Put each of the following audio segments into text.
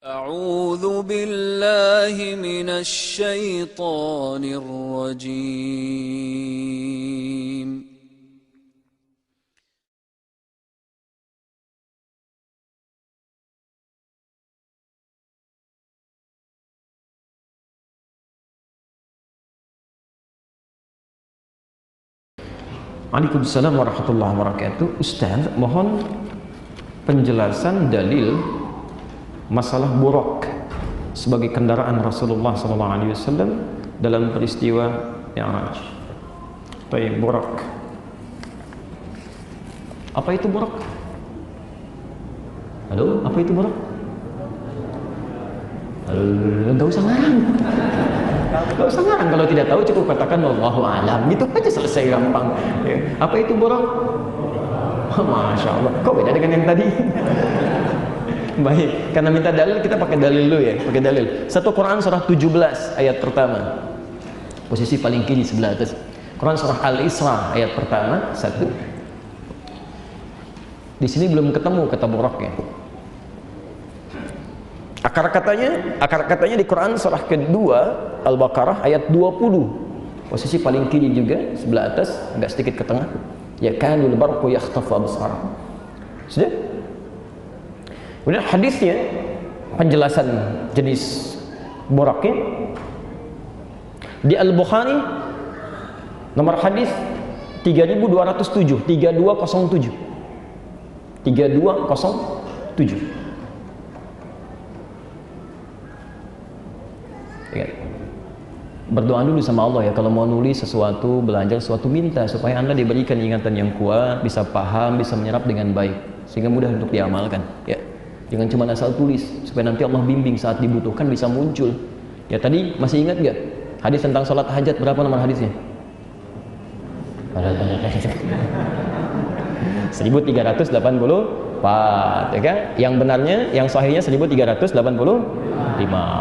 أعوذ بالله من الشيطان الرجيم. Waalaikumsalam warahmatullahi wabarakatuh. Ustaz, mohon penjelasan dalil masalah buraq sebagai kendaraan Rasulullah SAW dalam peristiwa Mi'raj. Baik, buraq. Apa itu buraq? Halo, apa itu buraq? Enggak usah ngarang. Enggak usah ngarang, kalau tidak tahu cukup katakan wallahu a'lam. Gitu aja, selesai, gampang. Ya. Apa itu buraq? Masya Allah, kok beda dengan yang tadi? Baik, karena minta dalil kita pakai dalil dulu ya, pakai dalil. 1 Quran surah 17 ayat pertama. Posisi paling kiri sebelah atas. Quran surah Al-Isra ayat pertama 1. Di sini belum ketemu kata buraqnya. Akar katanya di Quran surah kedua Al-Baqarah ayat 20. Posisi paling kiri juga sebelah atas, agak sedikit ke tengah. Ya kanul barqu yakhtafu absar. Sudah? Kemudian hadisnya, penjelasan jenis buraqnya di Al-Bukhari nomor hadis 3207, 3207. Ingat, berdoa dulu sama Allah ya, kalau mau nulis sesuatu, belajar sesuatu, minta supaya Anda diberikan ingatan yang kuat, bisa paham, bisa menyerap dengan baik, sehingga mudah untuk diamalkan ya. Jangan cuma asal tulis, supaya nanti Allah bimbing saat dibutuhkan bisa muncul. Ya tadi masih ingat gak hadis tentang sholat hajat, berapa nomor hadisnya? 1384 ya kan? Yang benarnya, yang sahihnya 1385.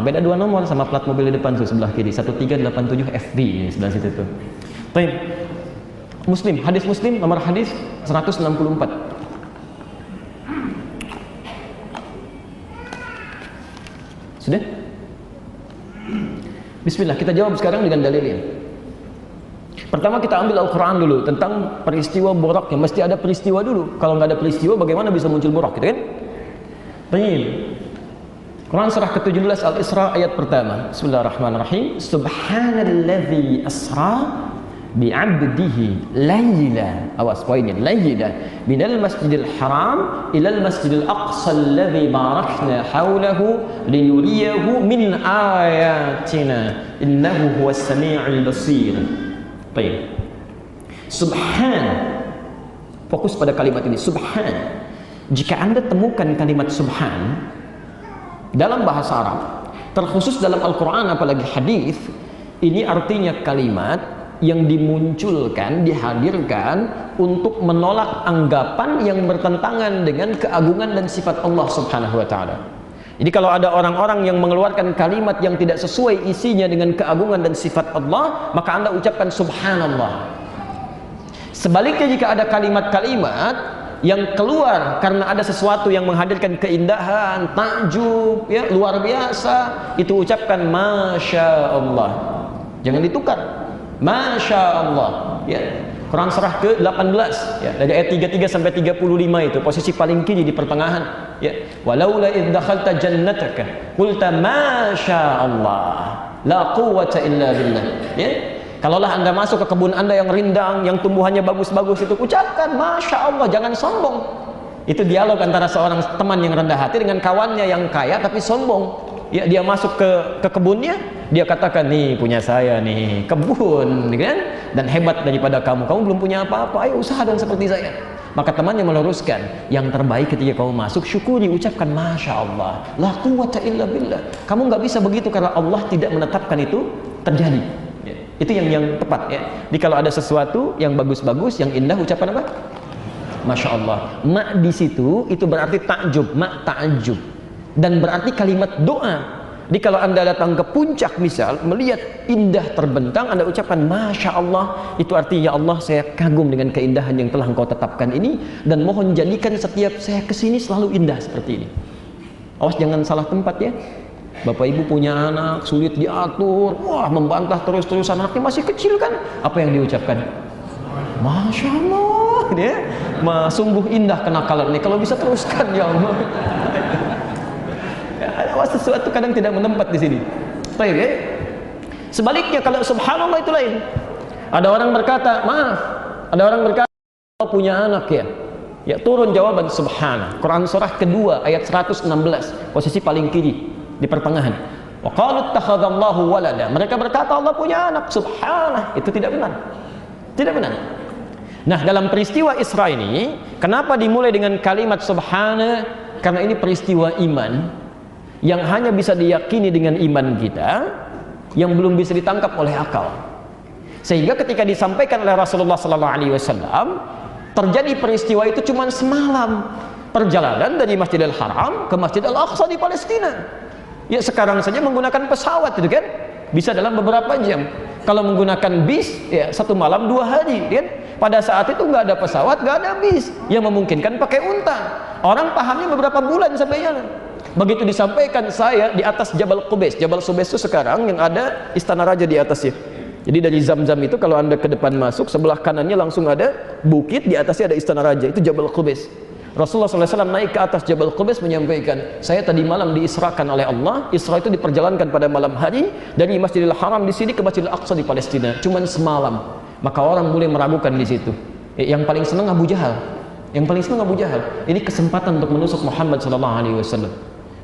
Beda 2 nomor sama plat mobil di depan tuh sebelah kiri, 1387 FB sebelah situ tuh. Baik. Muslim, hadis Muslim nomor hadis 164. Sudah? Bismillah, kita jawab sekarang dengan dalilnya. Pertama kita ambil Al-Quran dulu tentang peristiwa buraq, yang mesti ada peristiwa dulu. Kalau nggak ada peristiwa bagaimana bisa muncul buraq, gitu kan? Baik. Quran surah ke-17 Al-Isra ayat pertama. Bismillahirrahmanirrahim. Subhanalladzi asra bi'abdihi layla, awas poinnya, layla minal masjidil haram ilal masjidil aqsa alladzi barakna hawlahu linuriyahu min ayatina innahu huwas sami'ul basir. Baik. Subhan, fokus pada kalimat ini, subhan. Jika Anda temukan kalimat subhan dalam bahasa Arab, terkhusus dalam Al-Quran apalagi hadis, ini artinya kalimat yang dimunculkan, dihadirkan untuk menolak anggapan yang bertentangan dengan keagungan dan sifat Allah Subhanahu wa taala. Jadi kalau ada orang-orang yang mengeluarkan kalimat yang tidak sesuai isinya dengan keagungan dan sifat Allah, maka Anda ucapkan subhanallah. Sebaliknya jika ada kalimat-kalimat yang keluar karena ada sesuatu yang menghadirkan keindahan, takjub, ya, luar biasa, itu ucapkan masya Allah. Jangan ditukar. Masya Allah ya. Quran surah ke-18 ya, dari ayat 33 sampai 35 itu posisi paling kiri di pertengahan ya. Walaula idh dakhalta jannataka qulta masya Allah la quwwata illa billah ya. Kalaulah Anda masuk ke kebun Anda yang rindang, yang tumbuhannya bagus-bagus, itu ucapkan masya Allah, jangan sombong. Itu dialog antara seorang teman yang rendah hati dengan kawannya yang kaya tapi sombong. Ya, dia masuk ke kebunnya, dia katakan, nih punya saya nih kebun kan, dan hebat daripada kamu belum punya apa-apa, ayo usaha dong seperti saya. Maka temannya meluruskan, yang terbaik ketika kamu masuk syukuri, ucapkan masya Allah la quwwata illa billah. Kamu nggak bisa begitu karena Allah tidak menetapkan itu terjadi ya. Itu yang tepat ya. Jadi kalau ada sesuatu yang bagus-bagus, yang indah, ucapan apa? Masya Allah. Ma di situ itu berarti takjub, ma takjub, dan berarti kalimat doa. Jadi kalau Anda datang ke puncak misal, melihat indah terbentang, Anda ucapkan masya Allah, itu artinya ya Allah, saya kagum dengan keindahan yang telah Engkau tetapkan ini, dan mohon jadikan setiap saya kesini selalu indah seperti ini. Awas jangan salah tempat ya. Bapak ibu punya anak, sulit diatur, wah membantah terus-terusan, anaknya masih kecil kan. Apa yang diucapkan? Masya Allah, ya, sungguh indah kenakalan ini. Kalau bisa teruskan ya Allah. Awas sesuatu kadang tidak menempat di sini. Baik ya. Sebaliknya kalau subhanallah itu lain. Ada orang berkata, maaf, ada orang berkata Allah punya anak ya. Ya turun jawaban subhana. Quran surah kedua ayat 116, posisi paling kiri di pertengahan. Wa qalu ittakhadallahu walada. Mereka berkata Allah punya anak. Subhanah, itu tidak benar. Tidak benar. Nah, dalam peristiwa Isra ini, kenapa dimulai dengan kalimat subhana? Karena ini peristiwa iman yang hanya bisa diyakini dengan iman kita, yang belum bisa ditangkap oleh akal. Sehingga ketika disampaikan oleh Rasulullah SAW, terjadi peristiwa itu cuma semalam. Perjalanan dari Masjidil Haram ke Masjid Al-Aqsa di Palestina. Ya sekarang saja menggunakan pesawat itu kan, bisa dalam beberapa jam. Kalau menggunakan bis, ya 1 malam 2 hari kan. Pada saat itu nggak ada pesawat, nggak ada bis, yang memungkinkan pakai unta. Orang pahamnya beberapa bulan sampai jalan. Begitu disampaikan saya di atas Jabal Qubais. Jabal Qubais itu sekarang yang ada istana raja di atasnya. Jadi dari Zamzam itu kalau anda ke depan masuk, sebelah kanannya langsung ada bukit, di atasnya ada istana raja, itu Jabal Qubais. Rasulullah SAW naik ke atas Jabal Qubais menyampaikan, saya tadi malam diisrakan oleh Allah. Isra itu diperjalankan pada malam hari dari Masjidil Haram di sini ke Masjidil Aqsa di Palestina, cuman semalam. Maka orang mulai meragukan di situ. Yang paling senang Abu Jahal. Yang paling senang Abu Jahal. Ini kesempatan untuk menusuk Muhammad SAW.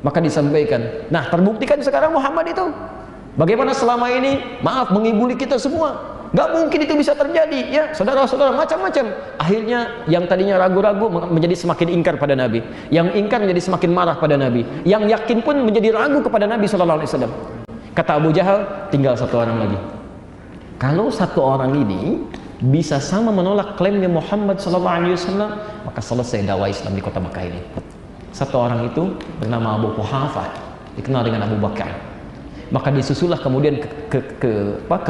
Maka disampaikan, nah terbuktikan sekarang Muhammad itu bagaimana selama ini, maaf, mengibuli kita semua. Gak mungkin itu bisa terjadi, ya saudara-saudara, macam-macam. Akhirnya yang tadinya ragu-ragu menjadi semakin ingkar pada Nabi, yang ingkar menjadi semakin marah pada Nabi, yang yakin pun menjadi ragu kepada Nabi SAW. Kata Abu Jahal, tinggal 1 orang lagi. Kalau 1 orang ini bisa sama menolak klaimnya Muhammad SAW, maka selesai dakwah Islam di kota Makkah ini. 1 orang itu bernama Abu Quhafah, dikenal dengan Abu Bakar. Maka disusullah kemudian ke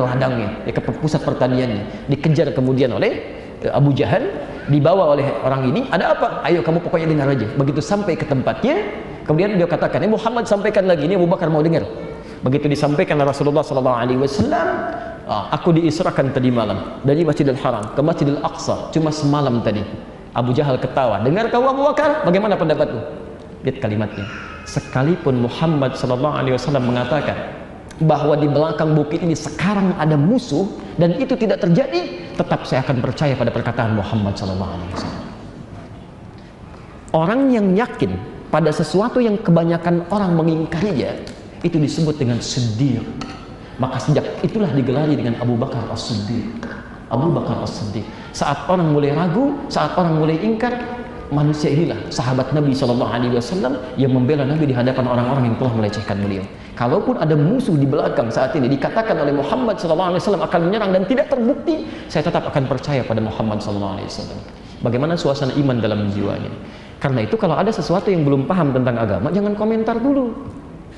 ladangnya, ke pusat pertaniannya, dikejar kemudian oleh Abu Jahal, dibawa oleh orang ini. Ada apa? Ayo kamu pokoknya dengar aja. Begitu sampai ke tempatnya, kemudian dia katakan, Muhammad sampaikan lagi, ini Abu Bakar mau dengar. Begitu disampaikan oleh Rasulullah SAW, aku diisrakan tadi malam dari Masjidil Haram ke Masjidil Aqsa, cuma semalam tadi. Abu Jahal ketawa. Dengar kau Abu Bakar, bagaimana pendapatmu? Lihat kalimatnya. Sekalipun Muhammad SAW mengatakan bahwa di belakang bukit ini sekarang ada musuh dan itu tidak terjadi, tetap saya akan percaya pada perkataan Muhammad SAW. Orang yang yakin pada sesuatu yang kebanyakan orang mengingkarinya, itu disebut dengan siddiq. Maka sejak itulah digelari dengan Abu Bakar As-Siddiq. Abu Bakar As-Siddiq. Saat orang mulai ragu, saat orang mulai ingkar, manusia inilah sahabat Nabi SAW yang membela Nabi di hadapan orang-orang yang telah melecehkan beliau. Kalaupun ada musuh di belakang saat ini dikatakan oleh Muhammad SAW akan menyerang dan tidak terbukti, saya tetap akan percaya pada Muhammad SAW. Bagaimana suasana iman dalam jiwanya? Karena itu kalau ada sesuatu yang belum paham tentang agama, jangan komentar dulu,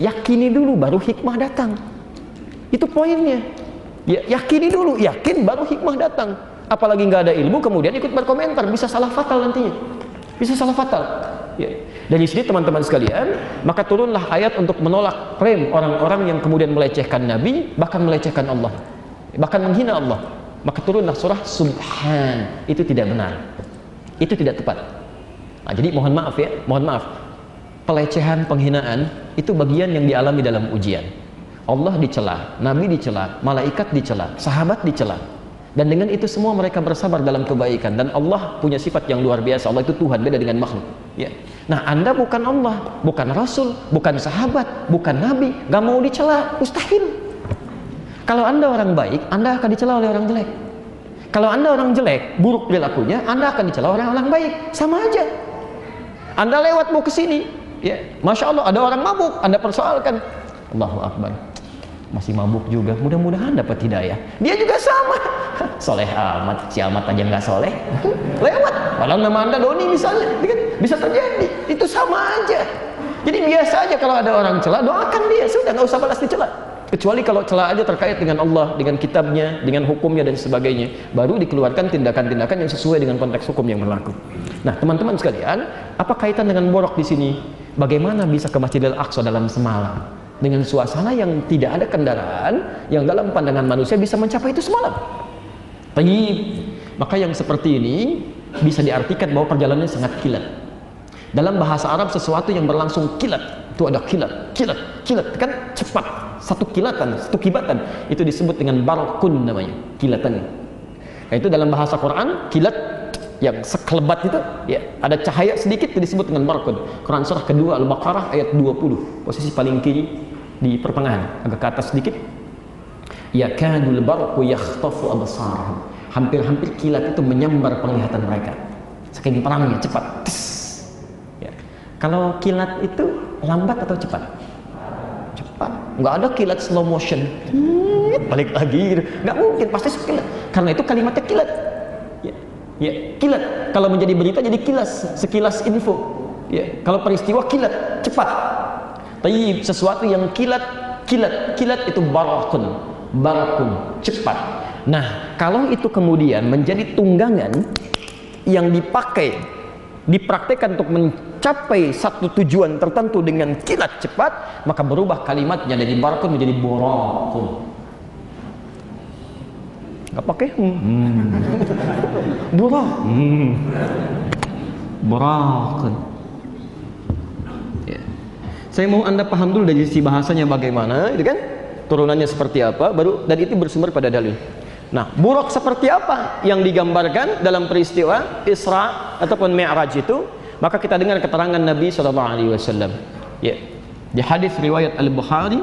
yakini dulu, baru hikmah datang. Itu poinnya. Ya, yakini dulu, yakin baru hikmah datang. Apalagi nggak ada ilmu kemudian ikut berkomentar, bisa salah fatal nantinya. Bisa salah fatal. Ya. Dari sini teman-teman sekalian, maka turunlah ayat untuk menolak klaim orang-orang yang kemudian melecehkan Nabi, bahkan melecehkan Allah, bahkan menghina Allah. Maka turunlah surah Subhan. Itu tidak benar. Itu tidak tepat. Nah, jadi mohon maaf ya, mohon maaf. Pelecehan, penghinaan itu bagian yang dialami dalam ujian. Allah dicela, Nabi dicela, malaikat dicela, sahabat dicela. Dan dengan itu semua mereka bersabar dalam kebaikan. Dan Allah punya sifat yang luar biasa. Allah itu Tuhan, beda dengan makhluk. Ya. Nah, Anda bukan Allah, bukan Rasul, bukan sahabat, bukan Nabi, gak mau dicela, mustahil. Kalau Anda orang baik, Anda akan dicela oleh orang jelek. Kalau Anda orang jelek, buruk perilakunya, Anda akan dicela oleh orang baik. Sama aja. Anda lewat mau ke sini, ya, Masya Allah, ada orang mabuk, Anda persoalkan. Allahu Akbar. Masih mabuk juga, mudah-mudahan dapat hidayah. Dia juga sama, soleh amat, si amat aja nggak soleh, lewat. Kalau nama Anda Doni misalnya, bisa terjadi. Itu sama aja. Jadi biasa aja kalau ada orang celah, doakan dia, sudah nggak usah balas dicela. Kecuali kalau celah aja terkait dengan Allah, dengan kitabnya, dengan hukumnya dan sebagainya, baru dikeluarkan tindakan-tindakan yang sesuai dengan konteks hukum yang berlaku. Nah, teman-teman sekalian, apa kaitan dengan borok di sini? Bagaimana bisa ke Masjidil Aqsa dalam semalam dengan suasana yang tidak ada kendaraan, yang dalam pandangan manusia bisa mencapai itu semalam? Tayyib. Maka yang seperti ini bisa diartikan bahwa perjalanannya sangat kilat. Dalam bahasa Arab sesuatu yang berlangsung kilat, itu ada kilat, kilat, kilat, kan cepat. Satu kilatan, satu kibatan, itu disebut dengan barqun namanya, kilatan. Nah, itu dalam bahasa Quran, kilat yang sekelebat itu, ya, ada cahaya sedikit itu disebut dengan barqun. Quran surah kedua Al-Baqarah ayat 20, posisi paling kiri di pertengahan, agak ke atas sedikit. Yakadul barqu yakhtafu absarahum. Hampir-hampir kilat itu menyambar penglihatan mereka. Saking perangnya cepat. Ya. Kalau kilat itu lambat atau cepat? Cepat. Nggak ada kilat slow motion. Balik lagi gitu. Nggak mungkin, pasti sekilat. Karena itu kalimatnya kilat. Ya. Ya, kilat. Kalau menjadi berita jadi kilas, sekilas info. Ya. Kalau peristiwa kilat, cepat. Tapi sesuatu yang kilat, kilat itu barakun, cepat. Nah, kalau itu kemudian menjadi tunggangan yang dipakai, dipraktekkan untuk mencapai satu tujuan tertentu dengan kilat cepat, maka berubah kalimatnya dari barakun menjadi borakun. Gak pakai borak, borakun. Ya. Saya mau Anda paham dulu dari sisi bahasanya bagaimana, itu kan? Turunannya seperti apa, baru dan itu bersumber pada dalil. Nah, buruk seperti apa yang digambarkan dalam peristiwa Isra ataupun Mi'raj itu? Maka kita dengar keterangan Nabi SAW. Ya, di hadis riwayat Al-Bukhari,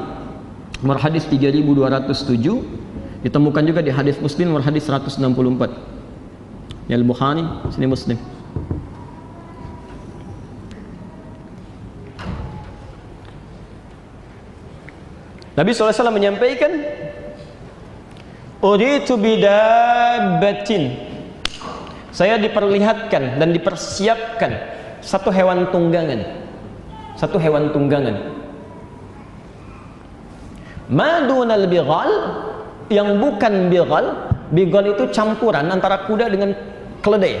nomor hadis 3207, ditemukan juga di hadis Muslim, nomor hadis 164. Ya, Al-Bukhari, sini Muslim. Nabi SAW menyampaikan, Uritu bidabbatin. Saya diperlihatkan dan dipersiapkan satu hewan tunggangan. Satu hewan tunggangan. Madunal bighal, yang bukan bighal. Bighal itu campuran antara kuda dengan keledai.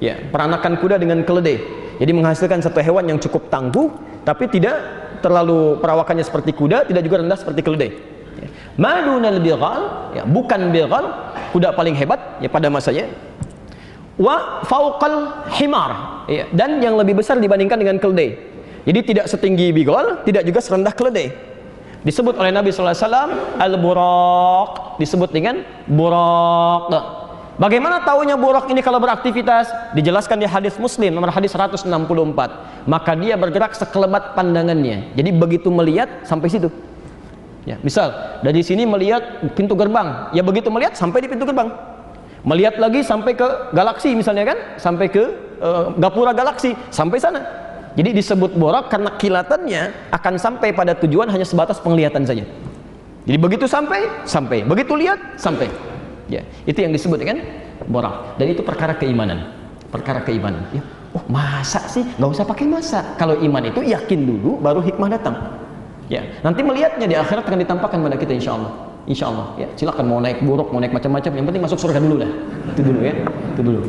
Ya, peranakan kuda dengan keledai. Jadi menghasilkan satu hewan yang cukup tangguh, tapi tidak terlalu perawakannya seperti kuda, tidak juga rendah seperti keledai. Madunal bighal, ya, bukan bighal, kuda paling hebat ya pada masanya. Wa fauqal himar, ya, dan yang lebih besar dibandingkan dengan keledai. Jadi tidak setinggi bighal, tidak juga serendah keledai. Disebut oleh Nabi SAW al-buraq, disebut dengan buraq. Bagaimana taunya buraq ini kalau beraktivitas? Dijelaskan di hadis Muslim nomor hadis 164. Maka dia bergerak sekelebat pandangannya. Jadi begitu melihat sampai situ. Ya, misal dari sini melihat pintu gerbang, ya begitu melihat sampai di pintu gerbang. Melihat lagi sampai ke galaksi misalnya kan, sampai ke gapura galaksi, sampai sana. Jadi disebut borak karena kilatannya akan sampai pada tujuan hanya sebatas penglihatan saja. Jadi begitu sampai, begitu lihat, sampai. Ya, itu yang disebut kan borak. Dan itu perkara keimanan. Perkara keimanan. Ya, oh masa sih? Nggak usah pakai masa. Kalau iman itu yakin dulu, baru hikmah datang. Ya, nanti melihatnya di akhirat akan ditampakkan pada kita insya Allah. Insya Allah. Ya, silakan mau naik buruk, mau naik macam-macam. Yang penting masuk surga dulu lah. Itu dulu ya. Itu dulu.